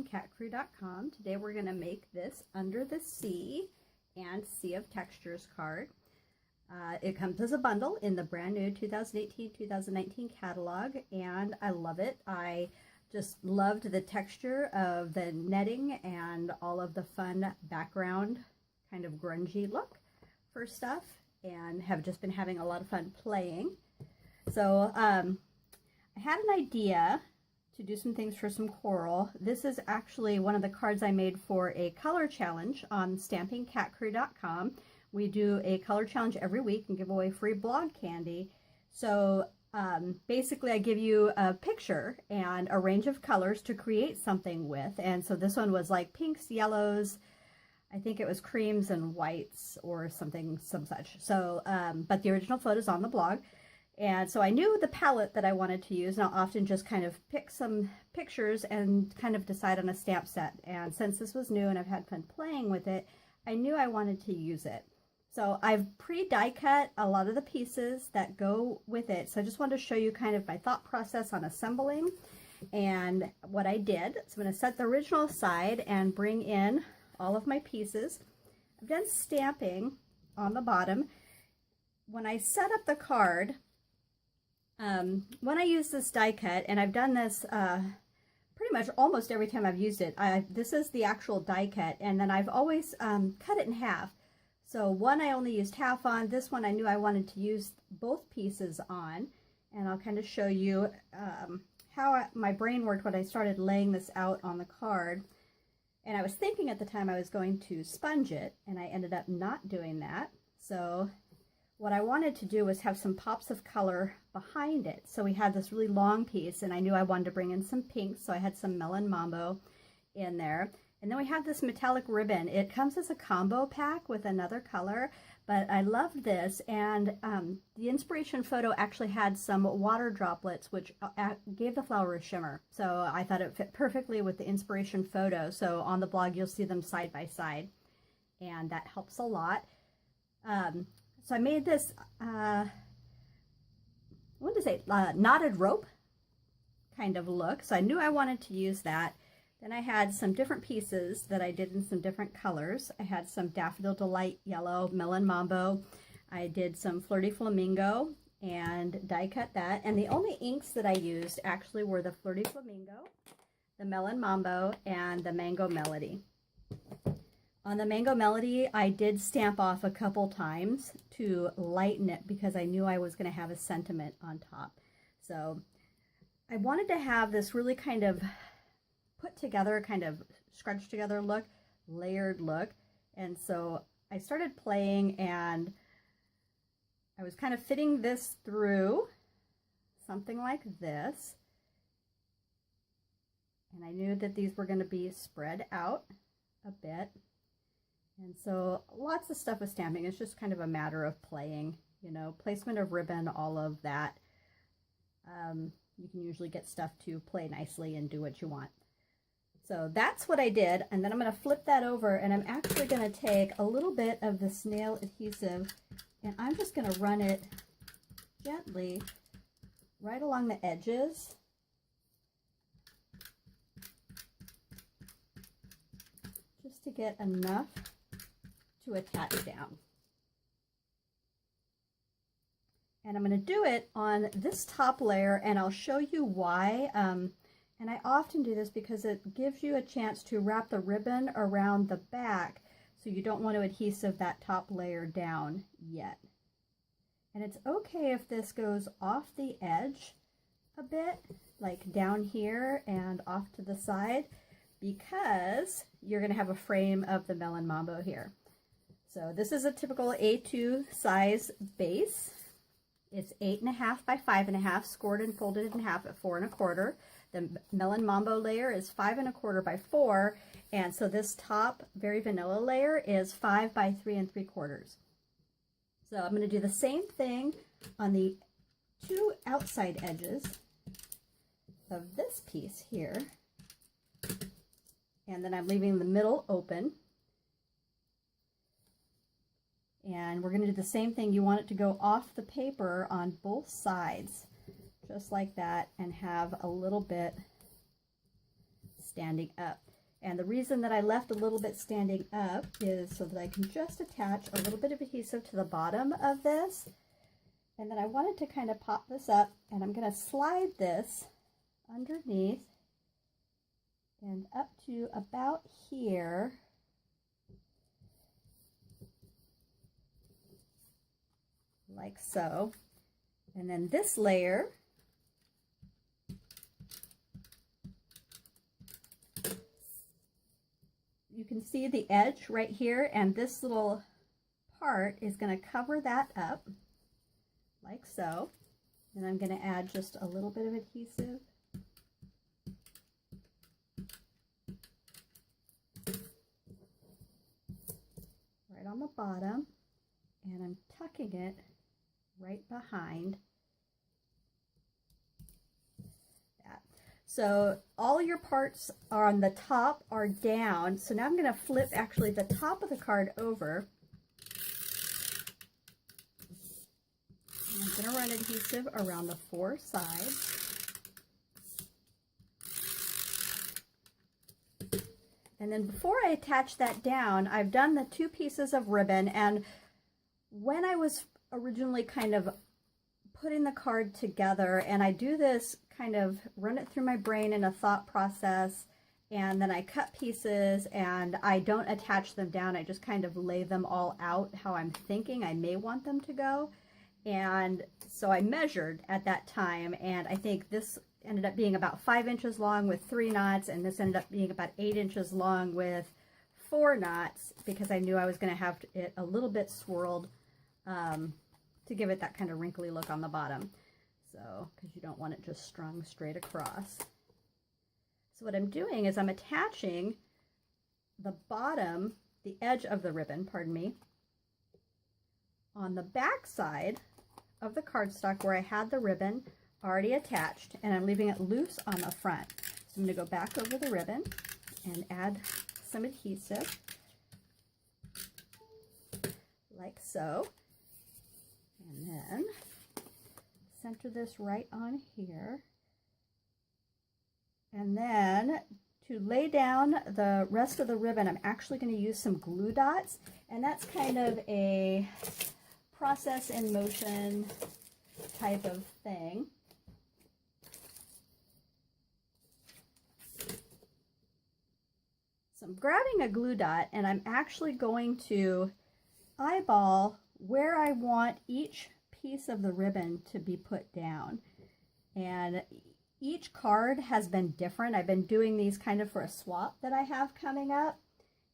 stampinCatCrew.com. Today we're going to make this Under the Sea and Sea of Textures card. It comes as a bundle in the brand new 2018-2019 catalog, and I love it. I just loved the texture of the netting and all of the fun background, kind of grungy look for stuff, and have just been having a lot of fun playing. So I had an idea to do some things for some coral. This is actually one of the cards I made for a color challenge on StampinCatCrew.com. We do a color challenge every week and give away free blog candy. So basically I give you a picture and a range of colors to create something with. And so this one was like pinks, yellows, I think it was creams and whites or something, some such. So, but the original photo's on the blog. And so I knew the palette that I wanted to use, and I'll often just kind of pick some pictures and kind of decide on a stamp set. And since this was new and I've had fun playing with it, I knew I wanted to use it. So I've pre-die cut a lot of the pieces that go with it. So I just wanted to show you kind of my thought process on assembling and what I did. So I'm going to set the original aside and bring in all of my pieces. I've done stamping on the bottom. When I set up the card, when I use this die cut, and I've done this pretty much almost every time I've used it, this is the actual die cut, and then I've always cut it in half. So one I only used half on, this one I knew I wanted to use both pieces on, and I'll kind of show you how my brain worked when I started laying this out on the card. And I was thinking at the time I was going to sponge it, and I ended up not doing that. So what I wanted to do was have some pops of color behind it. So we had this really long piece, and I knew I wanted to bring in some pinks, so I had some Melon Mambo in there. And then we have this metallic ribbon. It comes as a combo pack with another color, but I loved this, and the inspiration photo actually had some water droplets, which gave the flower a shimmer. So I thought it fit perfectly with the inspiration photo. So on the blog, you'll see them side by side, and that helps a lot. So I made this, what is it, knotted rope kind of look. So I knew I wanted to use that. Then I had some different pieces that I did in some different colors. I had some Daffodil Delight Yellow, Melon Mambo. I did some Flirty Flamingo and die cut that. And the only inks that I used actually were the Flirty Flamingo, the Melon Mambo, and the Mango Melody. On the Mango Melody, I did stamp off a couple times to lighten it because I knew I was going to have a sentiment on top. So I wanted to have this really kind of put together, kind of scrunched together look, layered look. And so I started playing, and I was kind of fitting this through something like this. And I knew that these were going to be spread out a bit. And so lots of stuff with stamping. It's just kind of a matter of playing, you know, placement of ribbon, all of that. You can usually get stuff to play nicely and do what you want. So that's what I did. And then I'm going to flip that over, and I'm actually going to take a little bit of the snail adhesive, and I'm just going to run it gently right along the edges. Just to get enough to attach down. And I'm going to do it on this top layer, and I'll show you why. And I often do this because it gives you a chance to wrap the ribbon around the back, so you don't want to adhesive that top layer down yet. And it's okay if this goes off the edge a bit, like down here and off to the side, because you're going to have a frame of the Melon Mambo here. So this is a typical A2 size base. It's 8.5 by 5.5, scored and folded in half at 4 1/4. The Melon Mambo layer is 5 1/4 by 4, and so this top very vanilla layer is 5 by 3 3/4. So I'm going to do the same thing on the two outside edges of this piece here, and then I'm leaving the middle open. And we're going to do the same thing. You want it to go off the paper on both sides, just like that, and have a little bit standing up. And the reason that I left a little bit standing up is so that I can just attach a little bit of adhesive to the bottom of this. And then I wanted to kind of pop this up, and I'm going to slide this underneath and up to about here. Like so. And then this layer, you can see the edge right here, and this little part is going to cover that up like so. And I'm going to add just a little bit of adhesive. Right on the bottom, and I'm tucking it right behind that. So all your parts are on the top are down. So now I'm going to flip actually the top of the card over. And I'm going to run adhesive around the 4 sides. And then before I attach that down, I've done the 2 pieces of ribbon, and when I was originally kind of putting the card together, and I do this kind of run it through my brain in a thought process, and then I cut pieces and I don't attach them down. I just kind of lay them all out how I'm thinking I may want them to go. And so I measured at that time, and I think this ended up being about 5 inches long with 3 knots, and this ended up being about 8 inches long with 4 knots, because I knew I was going to have it a little bit swirled to give it that kind of wrinkly look on the bottom. So, because you don't want it just strung straight across. So what I'm doing is I'm attaching the bottom, the edge of the ribbon, pardon me, on the back side of the cardstock where I had the ribbon already attached, and I'm leaving it loose on the front. So I'm going to go back over the ribbon and add some adhesive like so, and then center this right on here, and then to lay down the rest of the ribbon, I'm actually going to use some glue dots, and that's kind of a process in motion type of thing. So I'm grabbing a glue dot, and I'm actually going to eyeball where I want each piece of the ribbon to be put down. And each card has been different. I've been doing these kind of for a swap that I have coming up.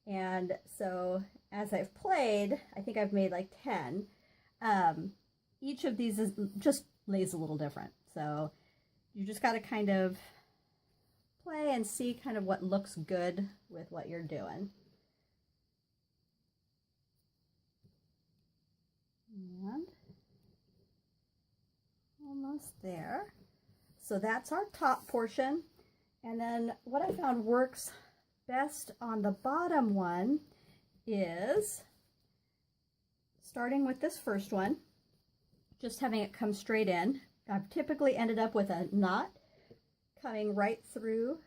And so as I've played, I think I've made like 10. Each of these just lays a little different. So you just got to kind of play and see kind of what looks good with what you're doing. And almost there. So that's our top portion. And then what I found works best on the bottom one is starting with this first one, just having it come straight in. I've typically ended up with a knot coming right through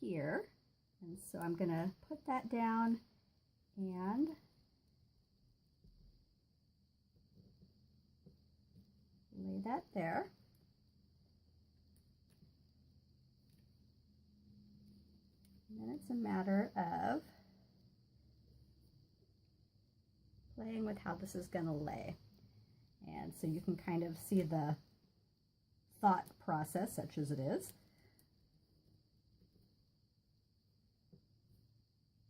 here. And so I'm going to put that down and lay that there. And then it's a matter of playing with how this is going to lay. And so you can kind of see the thought process, such as it is.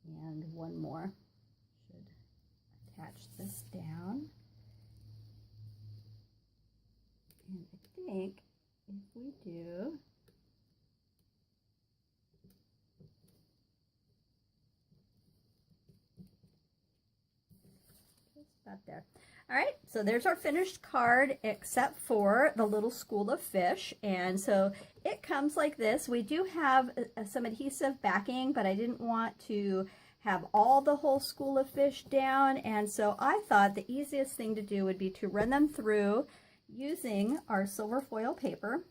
And one more. Should attach this down. And I think if we do, just about there. All right, so there's our finished card, except for the little school of fish. And so it comes like this. We do have some adhesive backing, but I didn't want to have all the whole school of fish down. And so I thought the easiest thing to do would be to run them through using our silver foil paper,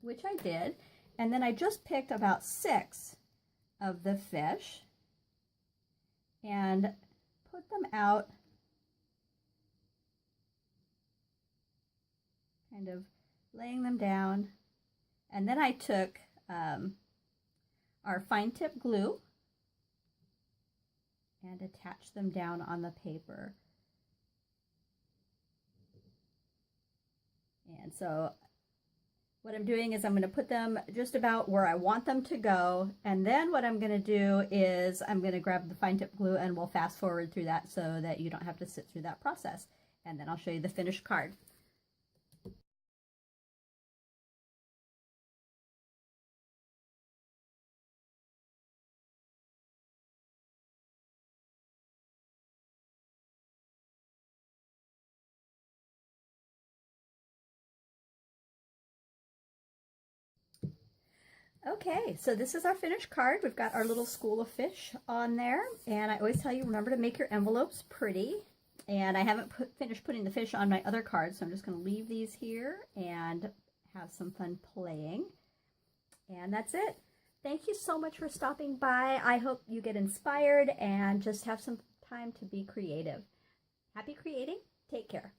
which I did. And then I just picked about 6 of the fish and put them out, kind of laying them down. And then I took our fine tip glue and attached them down on the paper. And so what I'm doing is I'm going to put them just about where I want them to go. And then what I'm going to do is I'm going to grab the fine tip glue and we'll fast forward through that so that you don't have to sit through that process. And then I'll show you the finished card. Okay, so this is our finished card. We've got our little school of fish on there. And I always tell you, remember to make your envelopes pretty. And I haven't finished putting the fish on my other cards, so I'm just going to leave these here and have some fun playing. And that's it. Thank you so much for stopping by. I hope you get inspired and just have some time to be creative. Happy creating. Take care.